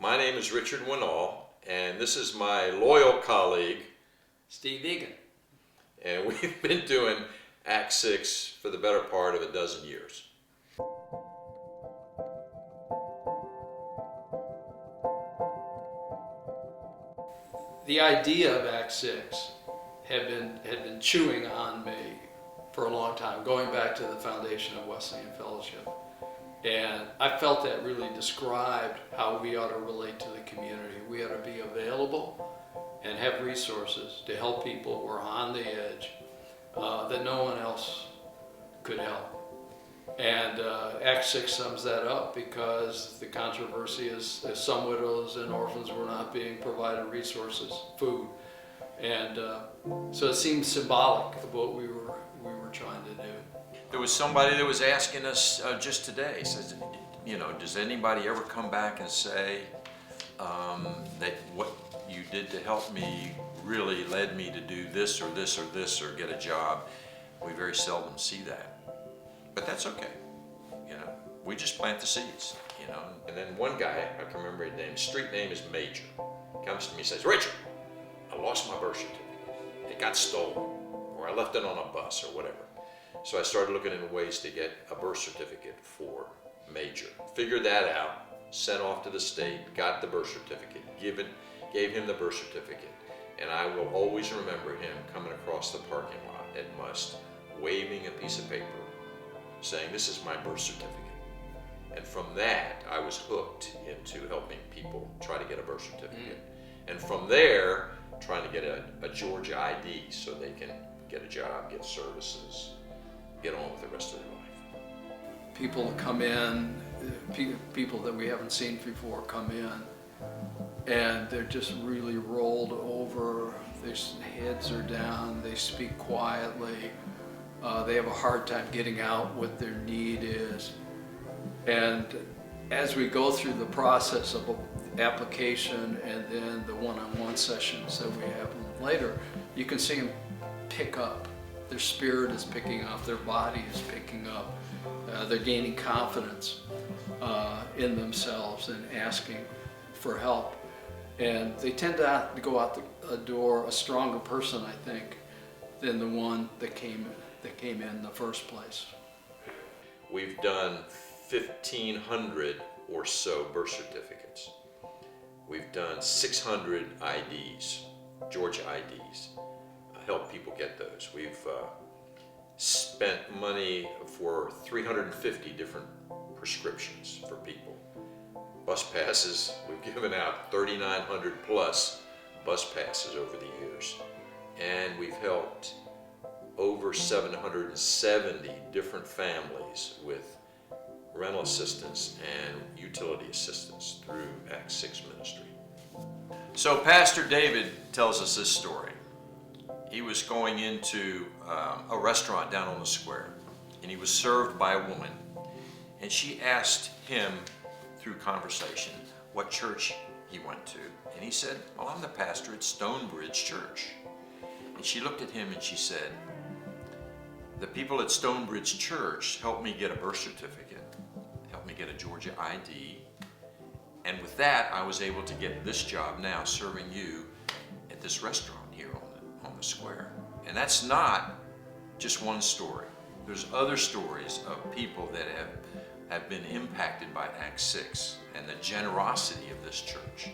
My name is Richard Wannall, and this is my loyal colleague, Steve Egan. and we've been doing Act 6 for the better part of a dozen years. The idea of Act 6 had been chewing on me for a long time, going back to the foundation of Wesleyan Fellowship. And I felt that really described how we ought to relate to the community. We ought to be available and have resources to help people who are on the edge that no one else could help. And Act 6 sums that up, because the controversy is some widows and orphans were not being provided resources, food. And so it seems symbolic of what we were trying to do. There was somebody that was asking us just today, says, does anybody ever come back and say that what you did to help me really led me to do this or this or this or get a job? We very seldom see that. But that's okay. We just plant the seeds, And then one guy, I can remember his name, his street name is Major, comes to me and says, "Richard, I lost my birth certificate. It got stolen, or I left it on a bus or whatever." So I started looking into ways to get a birth certificate for Major. Figured that out, sent off to the state, got the birth certificate, gave him the birth certificate. And I will always remember him coming across the parking lot at Must, waving a piece of paper, saying, "This is my birth certificate." And from that, I was hooked into helping people try to get a birth certificate. And from there, trying to get a Georgia ID so they can get a job, get services, get on with the rest of their life. People come in, people that we haven't seen before come in, and they're just really rolled over. Their heads are down, they speak quietly, they have a hard time getting out what their need is. And as we go through the process of application and then the one-on-one sessions that we have later, you can see them pick up. Their spirit is picking up, their body is picking up, they're gaining confidence in themselves and asking for help. And they tend to go out the door a stronger person, I think, than the one that came in the first place. We've done 1,500 or so birth certificates. We've done 600 IDs, Georgia IDs, help people get those. We've spent money for 350 different prescriptions for people. Bus passes, we've given out 3,900 plus bus passes over the years. And we've helped over 770 different families with rental assistance and utility assistance through Act 6 ministry. So Pastor David tells us this story. He was going into a restaurant down on the square, and he was served by a woman, and she asked him through conversation what church he went to, and he said, "Well, I'm the pastor at Stonebridge Church." And she looked at him and she said, "The people at Stonebridge Church helped me get a birth certificate, helped me get a Georgia ID, and with that I was able to get this job now serving you at this restaurant here on the square." And that's not just one story. There's other stories of people that have been impacted by Act 6 and the generosity of this church.